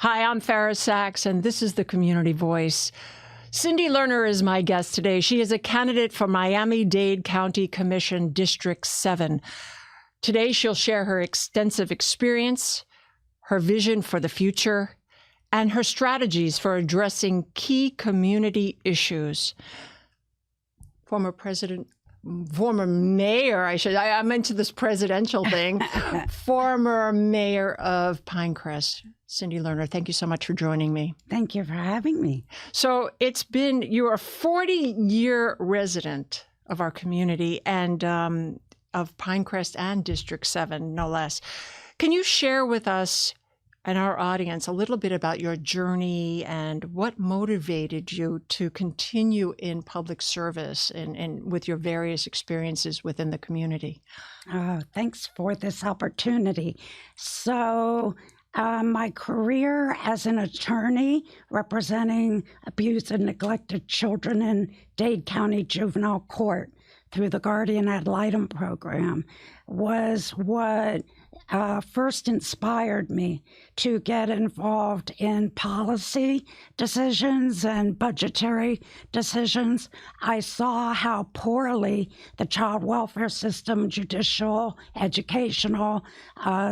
Hi, I'm Fara Sax, and this is the Community Voice. Cindy Lerner is my guest today. She is a candidate for Miami-Dade County Commission District 7. Today, she'll share her extensive experience, her vision for the future, and her strategies for addressing key community issues. Former mayor, I'm into this presidential thing, former mayor of Pinecrest, Cindy Lerner. Thank you so much for joining me. Thank you for having me. So you're a 40-year resident of our community and of Pinecrest and District 7, no less. Can you share with us and our audience a little bit about your journey and what motivated you to continue in public service and with your various experiences within the community? Thanks for this opportunity. So my career as an attorney representing abused and neglected children in Dade County Juvenile Court through the Guardian Ad Litem program was what first inspired me to get involved in policy decisions and budgetary decisions. I saw how poorly the child welfare system, judicial, educational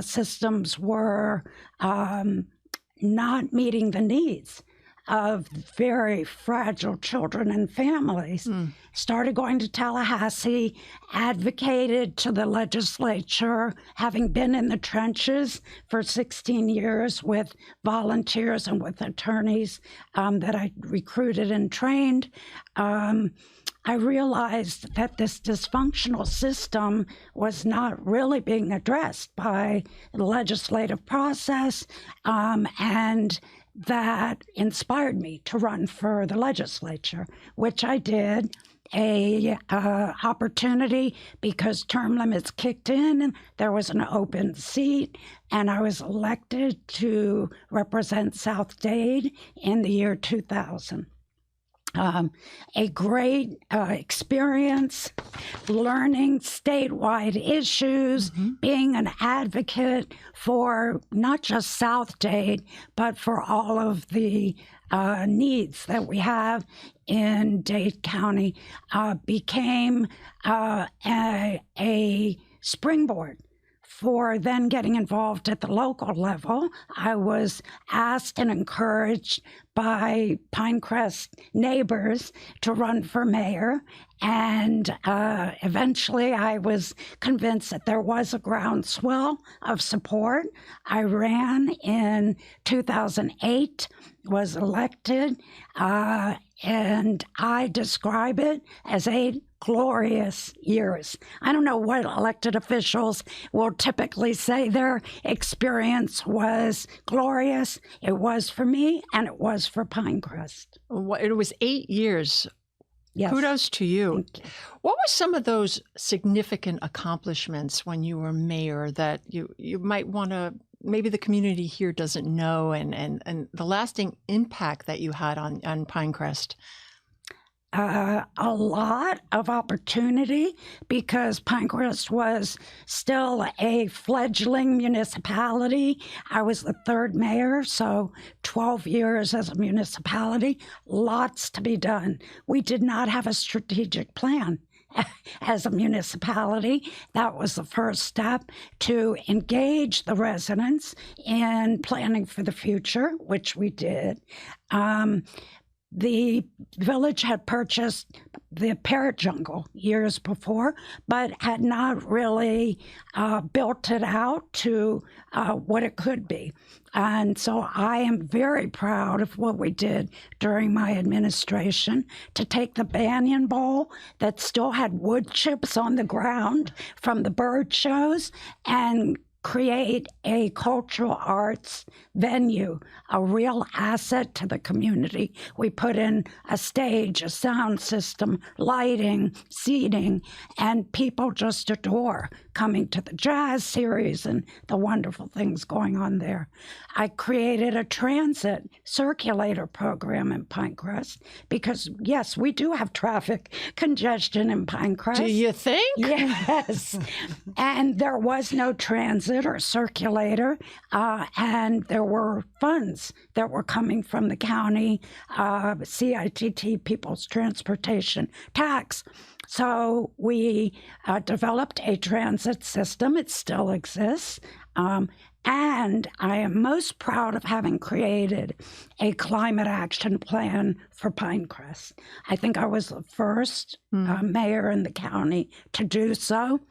systems were not meeting the needs of very fragile children and families. Started going to Tallahassee, advocated to the legislature, having been in the trenches for 16 years with volunteers and with attorneys that I recruited and trained. I realized that this dysfunctional system was not really being addressed by the legislative process, and that inspired me to run for the legislature, which I did. A opportunity because term limits kicked in and there was an open seat, and I was elected to represent South Dade in the year 2000. A great experience, learning statewide issues, being an advocate for not just South Dade, but for all of the needs that we have in Dade County, became a springboard for then getting involved at the local level. I was asked and encouraged by Pinecrest neighbors to run for mayor, and eventually I was convinced that there was a groundswell of support. I ran in 2008, was elected, and I describe it as 8 glorious years. I don't know what elected officials will typically say their experience was glorious. It was for me, and it was for Pinecrest. It was 8 years. Yes. Kudos to you. Thank you. What were some of those significant accomplishments when you were mayor that you might want to, maybe the community here doesn't know, and the lasting impact that you had on Pinecrest? A lot of opportunity because Pinecrest was still a fledgling municipality. I was the 3rd mayor, so 12 years as a municipality, lots to be done. We did not have a strategic plan as a municipality. That was the first step to engage the residents in planning for the future, which we did. The village had purchased the parrot jungle years before, but had not really built it out to what it could be. And so I am very proud of what we did during my administration to take the Banyan Bowl that still had wood chips on the ground from the bird shows and create a cultural arts venue, a real asset to the community. We put in a stage, a sound system, lighting, seating, and people just adore coming to the jazz series and the wonderful things going on there. I created a transit circulator program in Pinecrest because, yes, we do have traffic congestion in Pinecrest. Do you think? Yes. And there was no transit or circulator, and there were funds that were coming from the county, CITT, People's Transportation Tax. So we developed a transit system. It still exists. And I am most proud of having created a climate action plan for Pinecrest. I think I was the first mayor in the county to do so.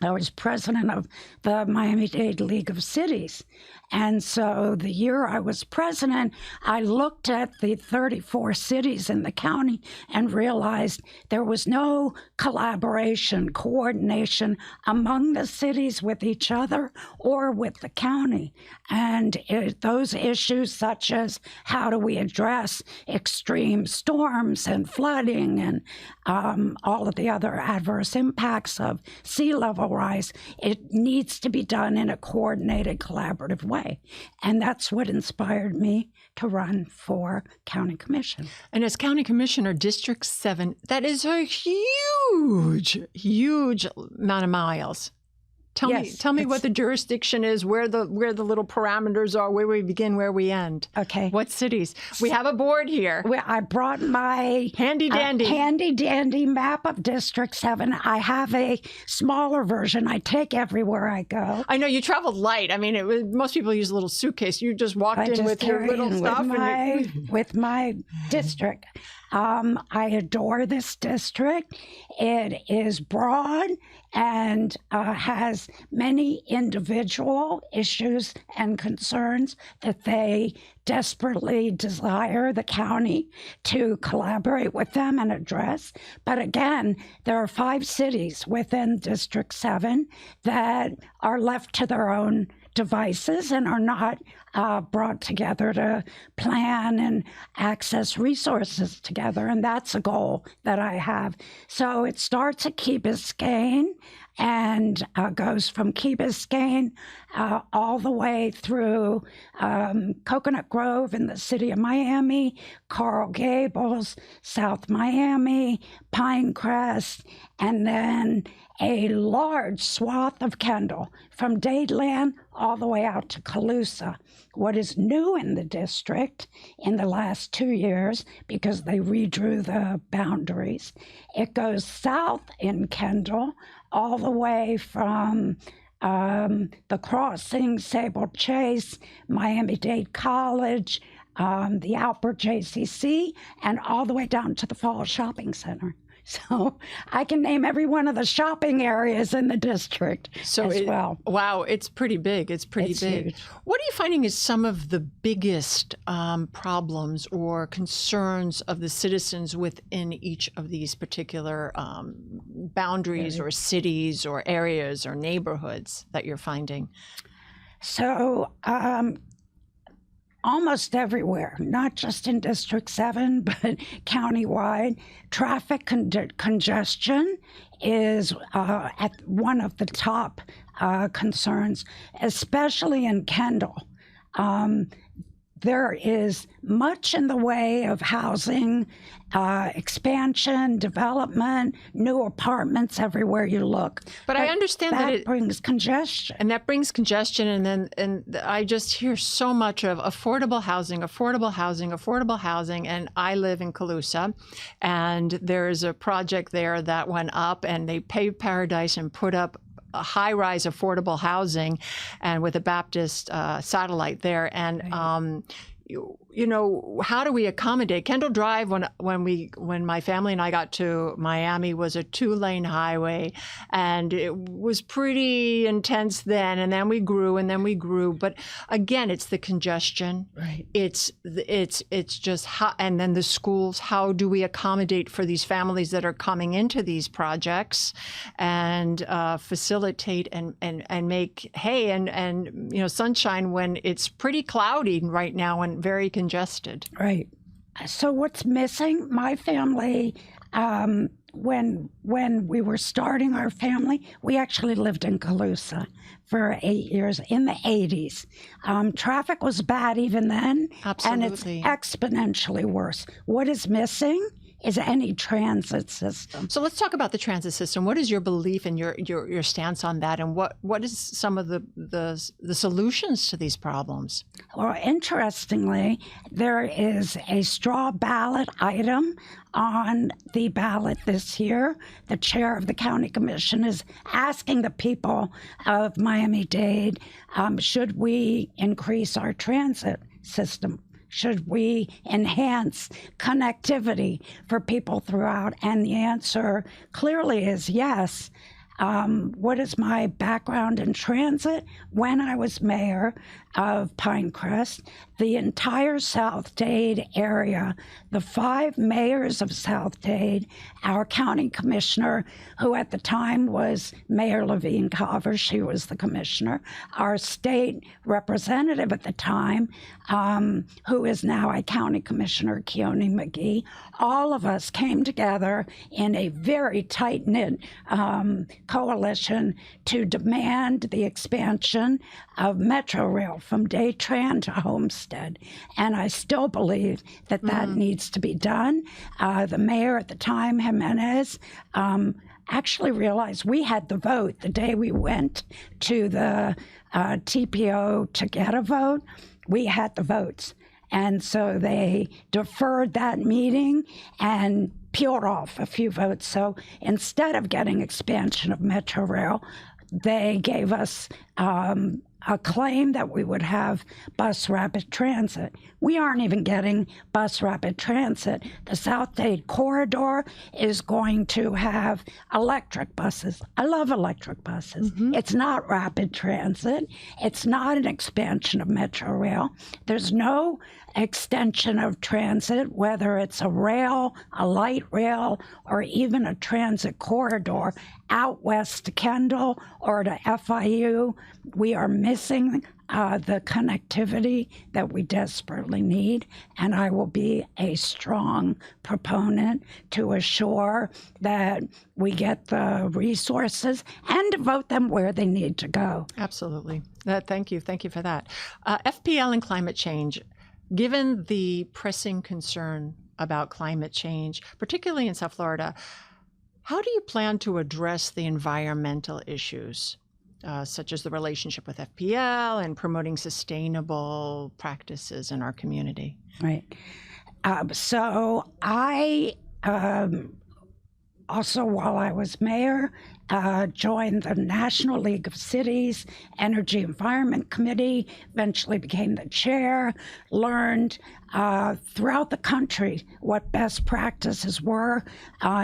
I was president of the Miami-Dade League of Cities. And so the year I was president, I looked at the 34 cities in the county and realized there was no collaboration, coordination among the cities with each other or with the county. And those issues such as how do we address extreme storms and flooding and all of the other adverse impacts of sea level rise, it needs to be done in a coordinated, collaborative way. And that's what inspired me to run for county commission. And as county commissioner, District 7, that is a huge, huge amount of miles. Tell me what the jurisdiction is, where the little parameters are, where we begin, where we end. Okay. What cities? We have a board here. I brought my handy dandy map of District 7. I have a smaller version I take everywhere I go. I know you traveled light. I mean, most people use a little suitcase. You just walked in with your little stuff. With my district. I adore this district. It is broad and has many individual issues and concerns that they desperately desire the county to collaborate with them and address. But again, there are 5 cities within District 7 that are left to their own devices and are not brought together to plan and access resources together. And that's a goal that I have. So it starts at Key Biscayne and goes from Key Biscayne all the way through Coconut Grove in the city of Miami, Coral Gables, South Miami, Pinecrest, and then a large swath of Kendall from Dadeland all the way out to Colusa. What is new in the district in the last 2 years, because they redrew the boundaries, it goes south in Kendall all the way from the crossing, Sable Chase, Miami-Dade College, the Albert JCC, and all the way down to the Falls Shopping Center. So I can name every one of the shopping areas in the district as well. Wow, it's pretty big. It's pretty big. Huge. What are you finding is some of the biggest problems or concerns of the citizens within each of these particular boundaries or cities or areas or neighborhoods that you're finding? So almost everywhere, not just in District 7, but countywide, traffic congestion is at one of the top concerns, especially in Kendall. There is much in the way of housing, expansion, development, new apartments everywhere you look. But I understand that it brings congestion. And that brings congestion. And I just hear so much of affordable housing. And I live in Colusa, and there is a project there that went up, and they paved Paradise and put up a high-rise affordable housing, and with a Baptist satellite there. And you know, how do we accommodate? Kendall Drive, when my family and I got to Miami, was a 2-lane highway, and it was pretty intense then. And then we grew. But again, it's the congestion. Right. It's just how, and then the schools. How do we accommodate for these families that are coming into these projects, and facilitate and make hay and sunshine when it's pretty cloudy right now and very congested. Right. So what's missing? My family when we were starting our family, we actually lived in Calusa for 8 years in the 80s. Traffic was bad even then, and it's Absolutely. exponentially worse. What is missing is any transit system. So let's talk about the transit system. What is your belief and your stance on that, and what is some of the solutions to these problems? Well, interestingly, there is a straw ballot item on the ballot this year. The chair of the county commission is asking the people of Miami-Dade, should we increase our transit system? Should we enhance connectivity for people throughout? And the answer clearly is yes. What is my background in transit? When I was mayor of Pinecrest, the entire South Dade area, the 5 mayors of South Dade, our county commissioner, who at the time was Mayor Levine Carver, she was the commissioner, our state representative at the time, who is now a county commissioner, Keone McGee, all of us came together in a very tight-knit coalition to demand the expansion of Metro Rail from Daytran to Homestead. And I still believe that that needs to be done. The mayor at the time, Jimenez, actually realized we had the vote the day we went to the TPO to get a vote. We had the votes. And so they deferred that meeting and peeled off a few votes. So instead of getting expansion of Metro Rail, they gave us a claim that we would have bus rapid transit. We aren't even getting bus rapid transit. The South Dade corridor is going to have electric buses. I love electric buses. It's not rapid transit. It's not an expansion of Metro Rail. There's no extension of transit, whether it's a rail, a light rail, or even a transit corridor out west to Kendall or to FIU. We are missing the connectivity that we desperately need, and I will be a strong proponent to assure that we get the resources and devote them where they need to go. Absolutely. Thank you for that. FPL and climate change. Given the pressing concern about climate change, particularly in South Florida, how do you plan to address the environmental issues, such as the relationship with FPL and promoting sustainable practices in our community? Right. So I also, while I was mayor, joined the National League of Cities Energy Environment Committee, eventually became the chair, learned throughout the country what best practices were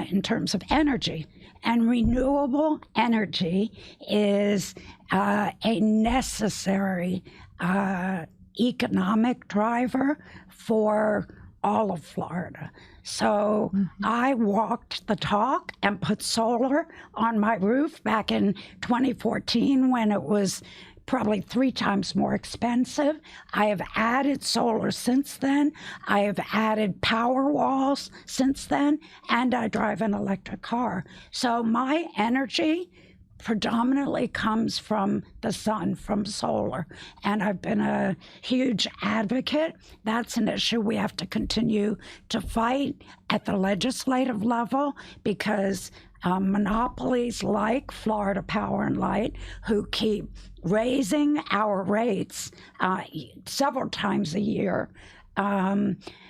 in terms of energy. And renewable energy is a necessary economic driver for all of Florida. So I walked the talk and put solar on my roof back in 2014 when it was probably 3 times more expensive. I have added solar since then. I have added power walls since then, and I drive an electric car. So my energy predominantly comes from the sun, from solar. And I've been a huge advocate. That's an issue we have to continue to fight at the legislative level because monopolies like Florida Power and Light, who keep raising our rates several times a year,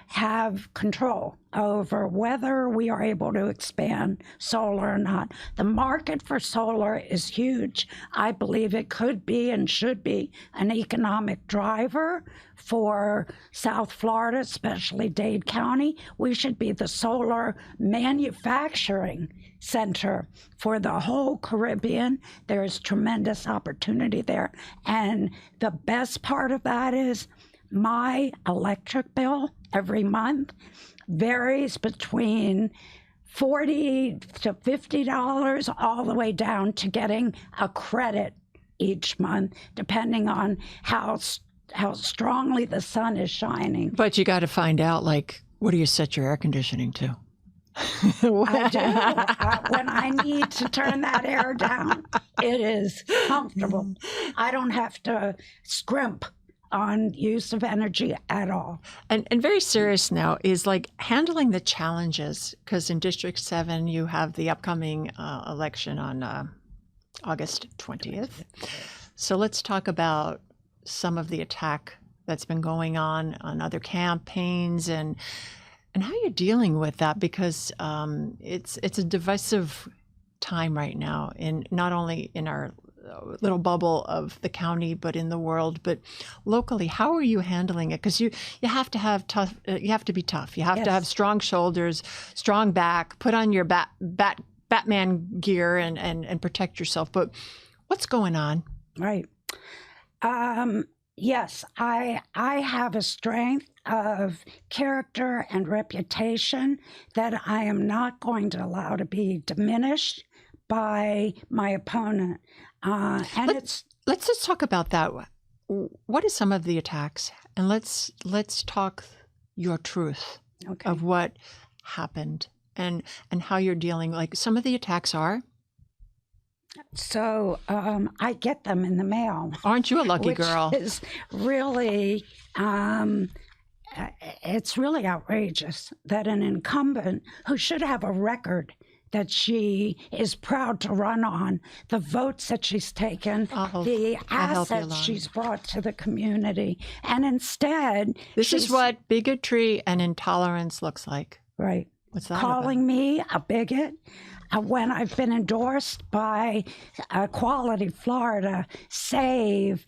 have control over whether we are able to expand solar or not. The market for solar is huge. I believe it could be and should be an economic driver for South Florida, especially Dade County. We should be the solar manufacturing center for the whole Caribbean. There is tremendous opportunity there. And the best part of that is my electric bill every month varies between $40 to $50 all the way down to getting a credit each month, depending on how strongly the sun is shining. But you got to find out, like, what do you set your air conditioning to? I do. When I need to turn that air down, it is comfortable. I don't have to scrimp on use of energy at all. And very serious now is like handling the challenges, because in District 7 you have the upcoming election on August 20th. So let's talk about some of the attack that's been going on other campaigns and how you're dealing with that, because it's a divisive time right now, in not only in our little bubble of the county, but in the world, but locally. How are you handling it? Because you have to have tough. You have to be tough. You have to have strong shoulders, strong back. Put on your Batman gear and protect yourself. But what's going on? Right. Yes, I have a strength of character and reputation that I am not going to allow to be diminished by my opponent. Let's just talk about that. What are some of the attacks? And let's talk your truth of what happened and how you're dealing. Like, some of the attacks are. So I get them in the mail. Aren't you a lucky girl? Which is really, it's really outrageous that an incumbent who should have a record that she is proud to run on, the votes that she's taken, the assets she's brought to the community, and instead... This is what bigotry and intolerance looks like. Right. What's that Calling about? me a bigot when I've been endorsed by Quality Florida, SAVE,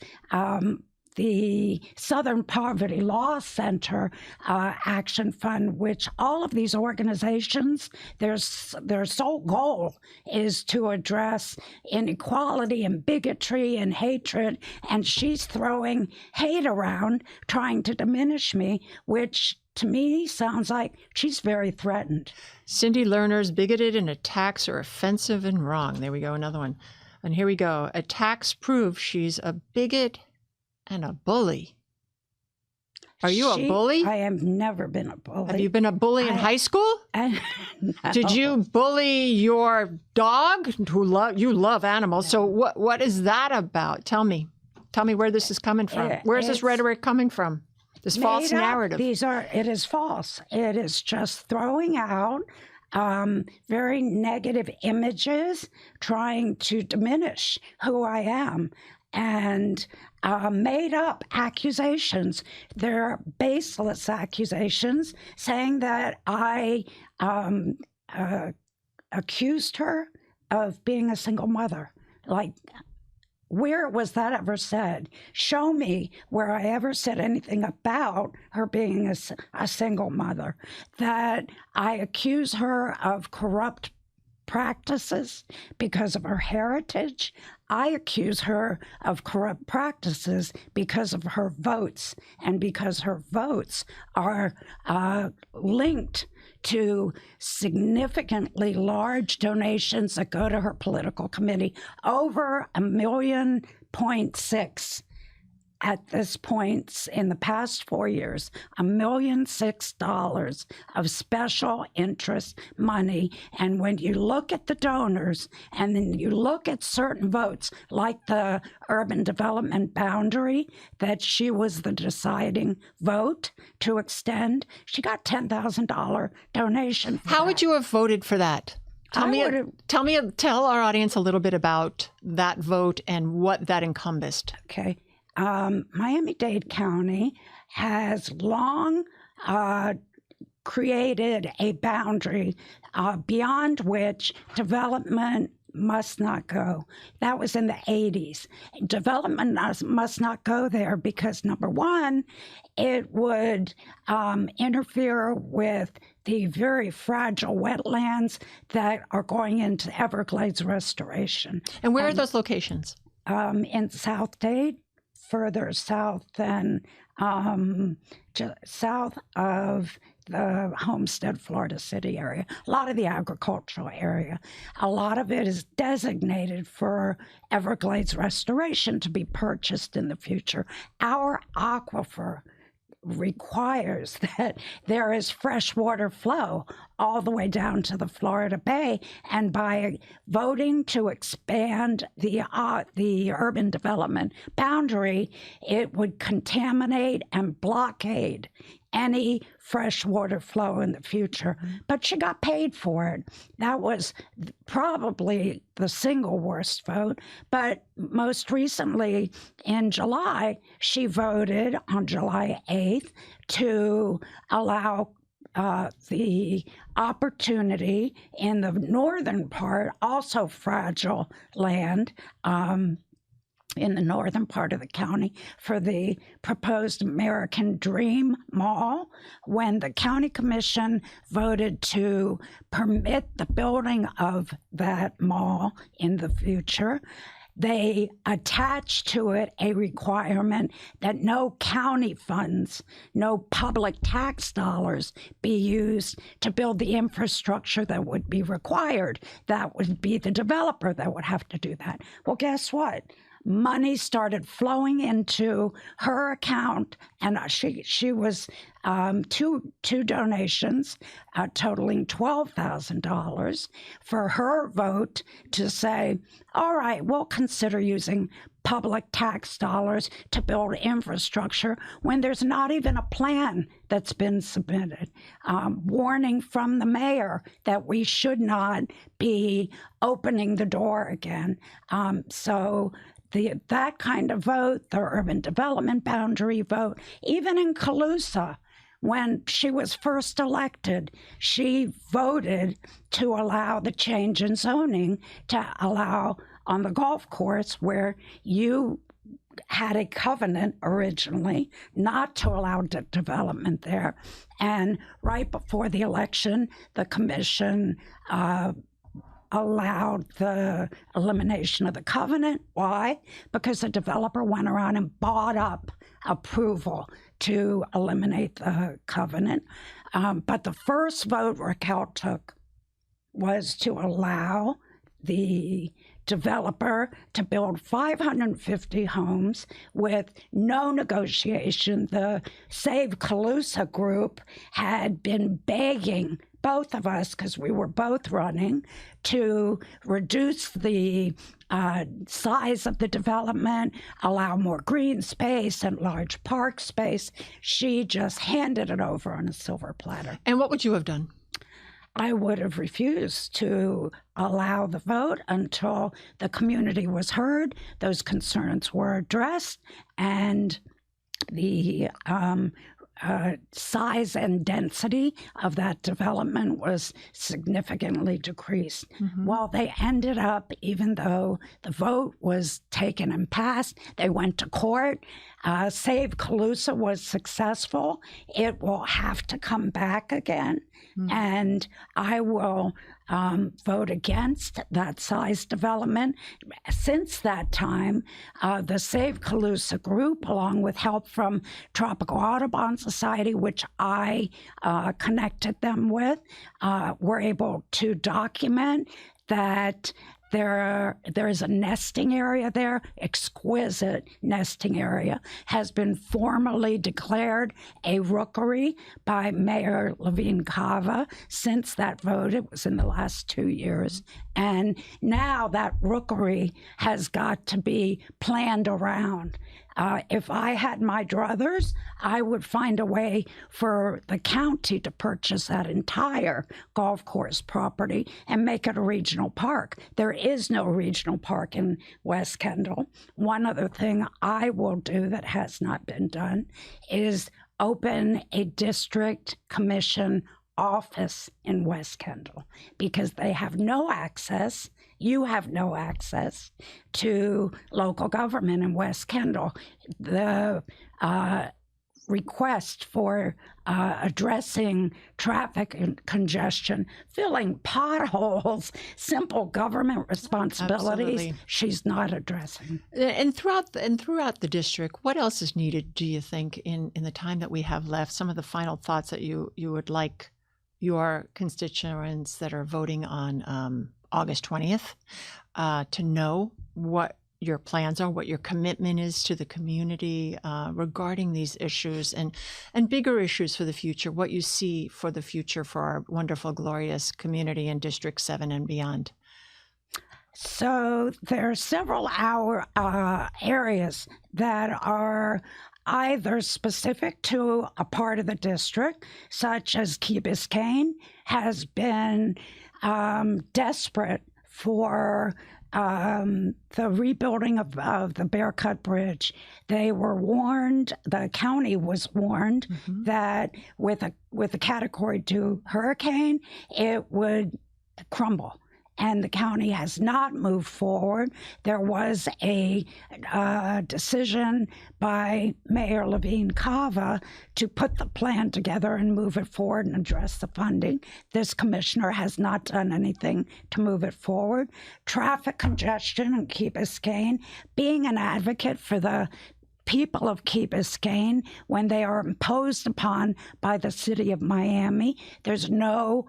the Southern Poverty Law Center Action Fund, which all of these organizations, their sole goal is to address inequality and bigotry and hatred. And she's throwing hate around, trying to diminish me, which to me sounds like she's very threatened. Cindy Lerner's bigoted and attacks are offensive and wrong. There we go, another one. And here we go. Attacks prove she's a bigot and a bully. Are you a bully? I have never been a bully. Have you been a bully in high school? No. Did you bully your dog? You love animals. No. So what is that about? Tell me where this is coming from. Where's this rhetoric coming from? This false narrative. It is false. It is just throwing out very negative images, trying to diminish who I am. And made up accusations. They're baseless accusations, saying that I accused her of being a single mother. Like, where was that ever said? Show me where I ever said anything about her being a single mother. That I accuse her of corrupt practices because of her heritage. I accuse her of corrupt practices because of her votes, and because her votes are linked to significantly large donations that go to her political committee, over $1.6 million at this point in the past 4 years, $1.6 million of special interest money. And when you look at the donors and then you look at certain votes, like the urban development boundary that she was the deciding vote to extend, she got $10,000 donation. How would you have voted for that? Tell our audience a little bit about that vote and what that encompassed. Okay. Miami-Dade County has long created a boundary beyond which development must not go. That was in the 80s. Development must not go there because, number one, it would interfere with the very fragile wetlands that are going into Everglades restoration. And where are those locations? In South Dade, further south than south of the Homestead, Florida City area, a lot of the agricultural area. A lot of it is designated for Everglades restoration to be purchased in the future. Our aquifer requires that there is freshwater flow all the way down to the Florida Bay. And by voting to expand the urban development boundary, it would contaminate and blockade any freshwater flow in the future. But she got paid for it. That was probably the single worst vote. But most recently, in July, she voted on July 8th to allow the opportunity in the northern part, also fragile land, in the northern part of the county, for the proposed American Dream Mall. When the county commission voted to permit the building of that mall in the future, they attached to it a requirement that no county funds, no public tax dollars be used to build the infrastructure that would be required. That would be the developer that would have to do that. Well, guess what? Money started flowing into her account, and she was two donations totaling $12,000 for her vote to say, all right, we'll consider using public tax dollars to build infrastructure when there's not even a plan that's been submitted. Warning from the mayor that we should not be opening the door again. So that kind of vote, the urban development boundary vote, even in Calusa, when she was first elected, she voted to allow the change in zoning to allow on the golf course where you had a covenant originally not to allow development there. And right before the election, the commission allowed the elimination of the covenant. Why? Because the developer went around and bought up approval to eliminate the covenant. But the first vote Raquel took was to allow the developer to build 550 homes with no negotiation. The Save Calusa group had been begging both of us, because we were both running, to reduce the size of the development, allow more green space and large park space. She just handed it over on a silver platter. And what would you have done? I would have refused to allow the vote until the community was heard, those concerns were addressed, and the size and density of that development was significantly decreased. Well, they ended up, even though the vote was taken and passed, they went to court. Save Calusa was successful. It will have to come back again. And I will vote against that size development. Since that time, the Save Calusa group, along with help from Tropical Audubon Society, which I connected them with, were able to document that there is a nesting area there, exquisite nesting area, has been formally declared a rookery by Mayor Levine Cava since that vote. It was in the last 2 years. And now that rookery has got to be planned around. If I had my druthers, I would find a way for the county to purchase that entire golf course property and make it a regional park. There is no regional park in West Kendall. One other thing I will do that has not been done is open a district commission office in West Kendall, because they have no access. You have no access to local government in West Kendall. The request for addressing traffic and congestion, filling potholes, simple government responsibilities, Absolutely. She's not addressing. And throughout the district, what else is needed, do you think, in the time that we have left? Some of the final thoughts that you would like your constituents that are voting on August 20th to know what your plans are, what your commitment is to the community regarding these issues and bigger issues for the future, what you see for the future for our wonderful, glorious community in District 7 and beyond. So there are several areas that are either specific to a part of the district, such as Key Biscayne has been desperate for the rebuilding of the Bear Cut Bridge. They were warned, the county was warned that with a Category 2 hurricane, it would crumble. And the county has not moved forward. There was a decision by Mayor Levine Cava to put the plan together and move it forward and address the funding. This commissioner has not done anything to move it forward. Traffic congestion in Key Biscayne, being an advocate for the people of Key Biscayne when they are imposed upon by the city of Miami. There's no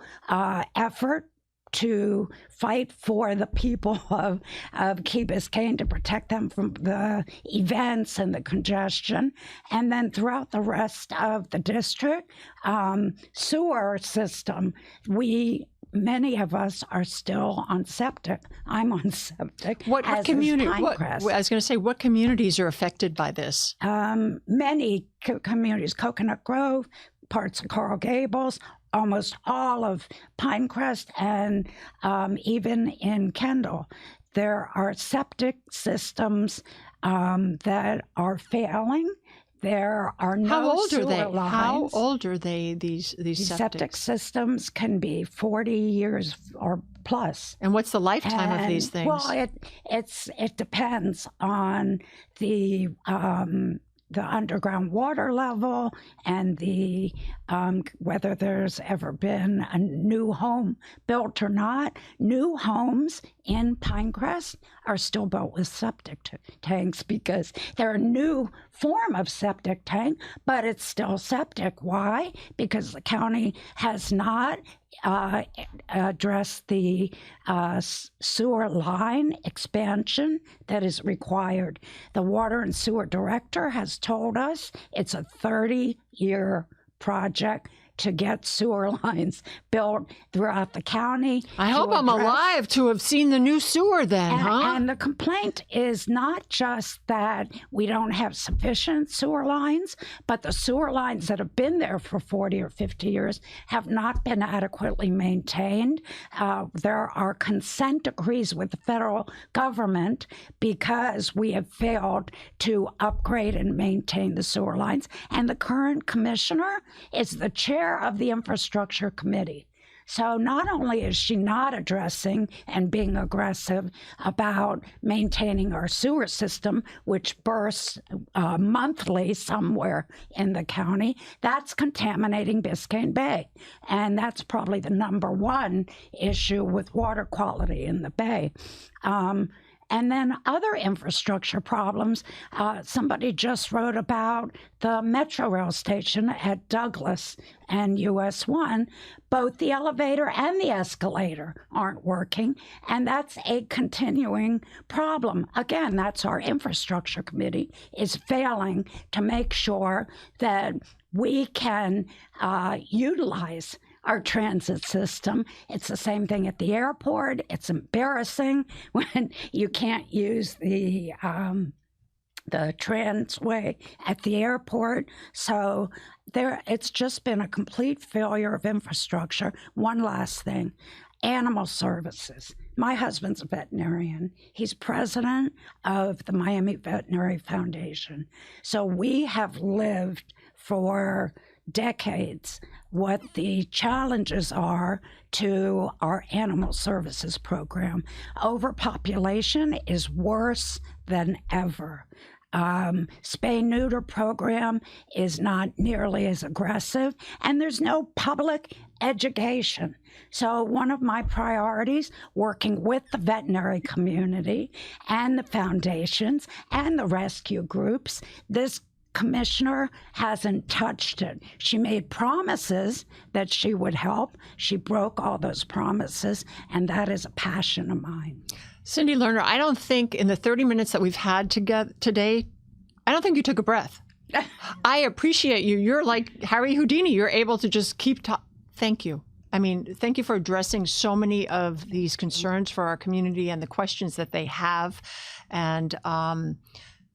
effort to fight for the people of Key Biscayne to protect them from the events and the congestion. And then throughout the rest of the district, sewer system, many of us are still on septic. I'm on septic. What community? I was going to say, what communities are affected by this? Many communities, Coconut Grove, parts of Coral Gables, almost all of Pinecrest, and even in Kendall. There are septic systems that are failing. There are no How old sewer are they? lines. How old are they? These septic systems can be 40 years or plus. And what's the lifetime of these things? Well, it depends on the underground water level and the whether there's ever been a new home built or not. New homes in Pinecrest are still built with septic tanks because they're a new form of septic tank, but it's still septic. Why? Because the county has not address the sewer line expansion that is required. The water and sewer director has told us it's a 30-year project to get sewer lines built throughout the county. I hope I'm alive to have seen the new sewer then, And the complaint is not just that we don't have sufficient sewer lines, but the sewer lines that have been there for 40 or 50 years have not been adequately maintained. There are consent decrees with the federal government because we have failed to upgrade and maintain the sewer lines. And the current commissioner is the chair of the infrastructure committee. So not only is she not addressing and being aggressive about maintaining our sewer system, which bursts monthly somewhere in the county, that's contaminating Biscayne Bay. And that's probably the number one issue with water quality in the Bay. And then other infrastructure problems. Somebody just wrote about the Metro Rail station at Douglas and US 1. Both the elevator and the escalator aren't working, and that's a continuing problem. Again, that's our infrastructure committee is failing to make sure that we can utilize our transit system. It's the same thing at the airport. It's embarrassing when you can't use the transway at the airport. So it's just been a complete failure of infrastructure. One last thing, animal services. My husband's a veterinarian. He's president of the Miami Veterinary Foundation. So we have lived for decades what the challenges are to our animal services program. Overpopulation is worse than ever. Spay-neuter program is not nearly as aggressive, and there's no public education. So one of my priorities, working with the veterinary community and the foundations and the rescue groups, this commissioner hasn't touched it. She made promises that she would help. She broke all those promises, and that is a passion of mine. Cindy Lerner, I don't think in the 30 minutes that we've had together today, I don't think you took a breath. I appreciate you. You're like Harry Houdini. You're able to just keep talking. Thank you. I mean, thank you for addressing so many of these concerns for our community and the questions that they have. And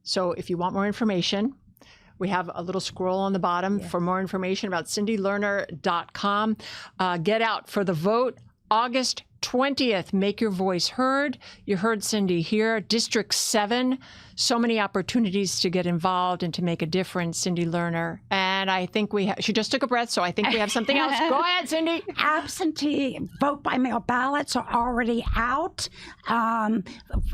so if you want more information, we have a little scroll on the bottom for more information about cindylerner.com. Get out for the vote August 20th. Make your voice heard. You heard Cindy here. District 7, so many opportunities to get involved and to make a difference, Cindy Lerner. And I think she just took a breath, so I think we have something else. Go ahead, Cindy. Absentee vote by mail ballots are already out.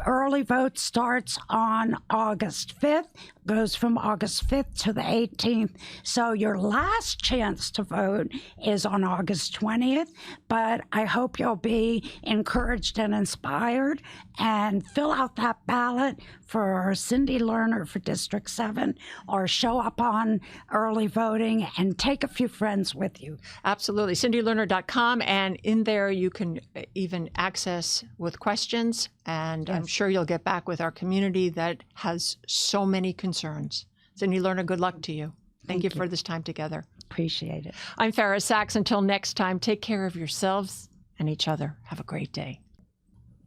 Early vote starts on August 5th, goes from August 5th to the 18th. So your last chance to vote is on August 20th. But I hope you'll be encouraged and inspired and fill out that ballot for Cindy Lerner for District 7, or show up on early voting and take a few friends with you. Absolutely. cindylerner.com, and in there you can even access with questions, and I'm sure you'll get back with our community that has so many concerns. Cindy Lerner, good luck to you. Thank you for this time together. Appreciate it. I'm Fara Sax. Until next time, take care of yourselves and each other. Have a great day.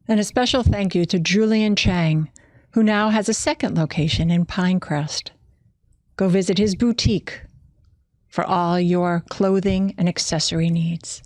And a special thank you to Julian Chang, who now has a second location in Pinecrest. Go visit his boutique for all your clothing and accessory needs.